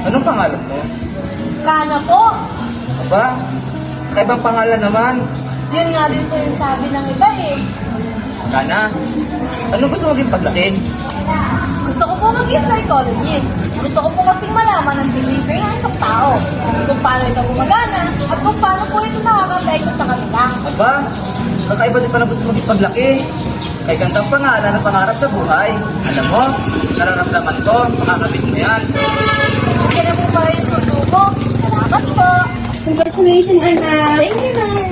Anong pangalan mo? Kana po. Aba, kaibang pangalan naman. Yun nga din po yung sabi ng iba eh. Kana, ano gusto mo maging paglaki? Gusto ko po maging psychologist. Gusto ko po kasing malaman ang behavior ng isang tao. Kung paano ito gumagana at kung paano po ito nakaka-apekto sa kanila. Aba, kakaiba din pala gusto mo maging paglaki. Kay gandang pangalan ng pangarap sa buhay. Alam mo, nararamdaman ko, makakabit mo yan. Kaya na po pala yung sundo ko. Salamat po. Congratulations, anak! Thank you, Nay.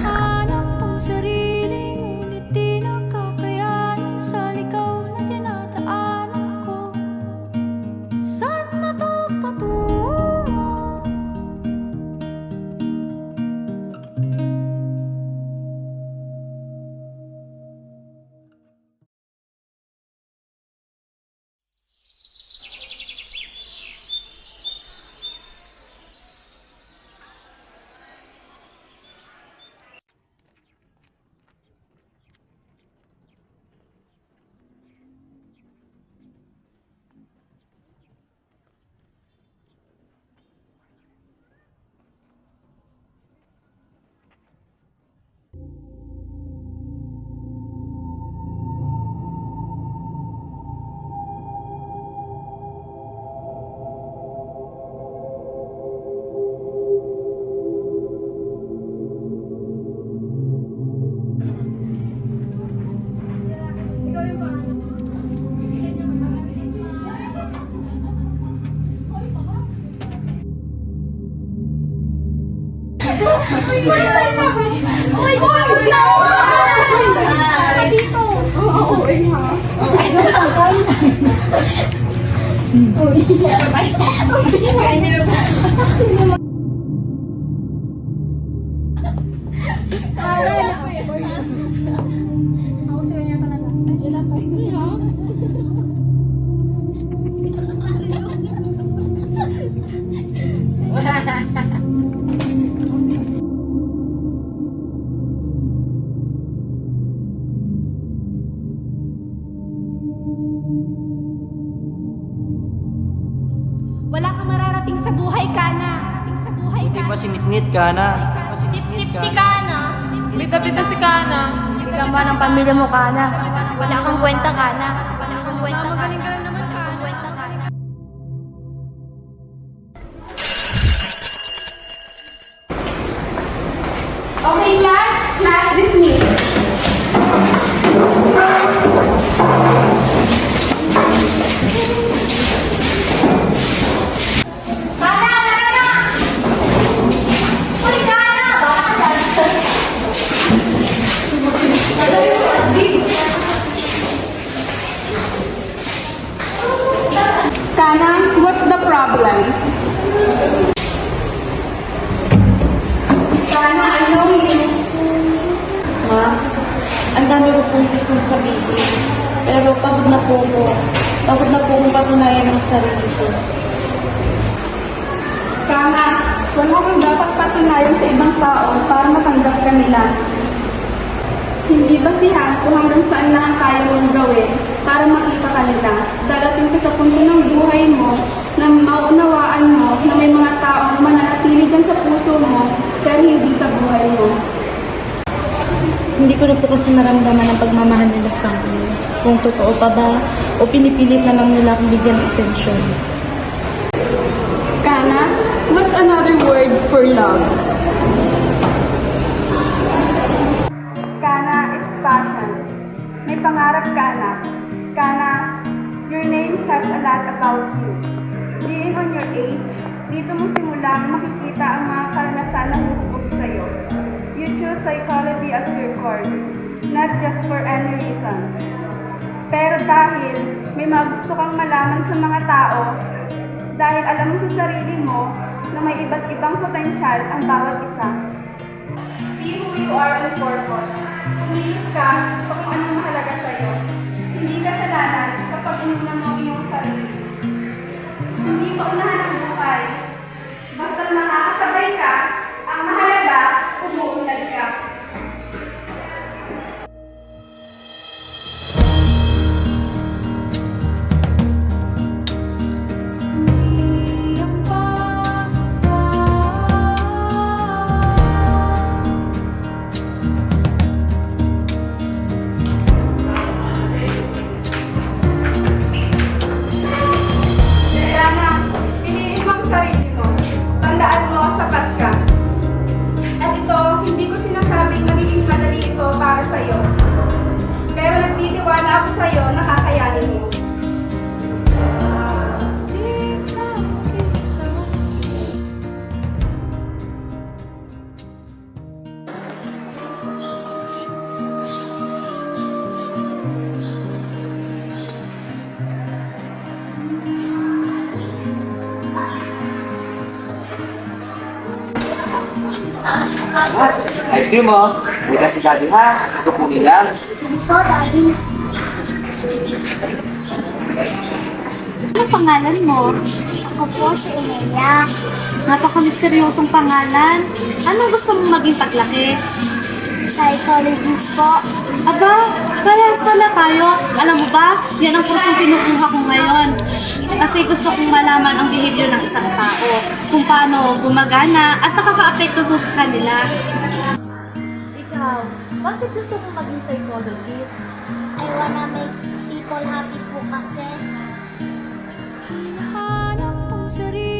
Hanap ang sarili, ngunit di nakakayanan sa ligaw na tinataanan ko. Saan na to patungo? Wala kang mararating sa buhay, Kana. Hindi pa sinitnit, Kana. Sip-sip si Kana. Bita-bita si Kana. Hindi ka ba ng pamilya mo, Kana? Wala kang kwenta, Kana. Wala kang kwenta, Magaling ka lang naman, Kana. Okay, class. Class dismissed. Kana, what's the problem? Kana, I know you. Ma, ang dami ko pong gustong sabihin. Pero pagod na po ko. Pagod na po kong patunayan ang sarili ko. Kana, wala kang dapat patunayan sa ibang tao para matanggap ka nila. Hindi basihan kung hanggang saan lang ang kaya mong gawin para makita ka nila. Darating ka sa punto ng buhay mo na maunawaan mo na may mga taong mananatili dyan sa puso mo pero hindi sa buhay mo. Hindi ko na po kasi naramdaman ang pagmamahal nila sa akin. Kung totoo pa ba o pinipilit na lang nila akong bigyan ng atensyon. Kana, what's another word for love? Kana, it's passion. May pangarap ka na. Kana, your name says a lot about you. Being on your age, dito mo simulang makikita ang mga karanasan na hubog sa'yo. You choose psychology as your course, not just for any reason. Pero dahil may mga gusto kang malaman sa mga tao, dahil alam mo sa sarili mo na may iba't ibang potensyal ang bawat isa. See who you are on purpose. Kumilos ka sa kung anong mahalaga sa'yo. Hindi kasalanan kapag inuna mo ang iyong sarili. Hindi paunahan ang buhay. Basta't makakasabay ka, ang mahalaga, umuunlad ka. Di Ice cream mo. Wait si Daddy ha. Kukunin lang. Anong pangalan mo? Ako po si Umeya. Napaka-misteryosong pangalan. Anong gusto mong maging paglaki? Psychologist po. Aba, parehas pala tayo. Alam mo ba, yan ang kursong kinukuha ko ngayon. Kasi gusto kong malaman ang behavior ng isang tao. Kung paano gumagana at nakaka-apekto doon sa kanila. Ikaw, bakit gusto mo maging psychologist? I wanna make people happy po kasi. Hanap ang sarili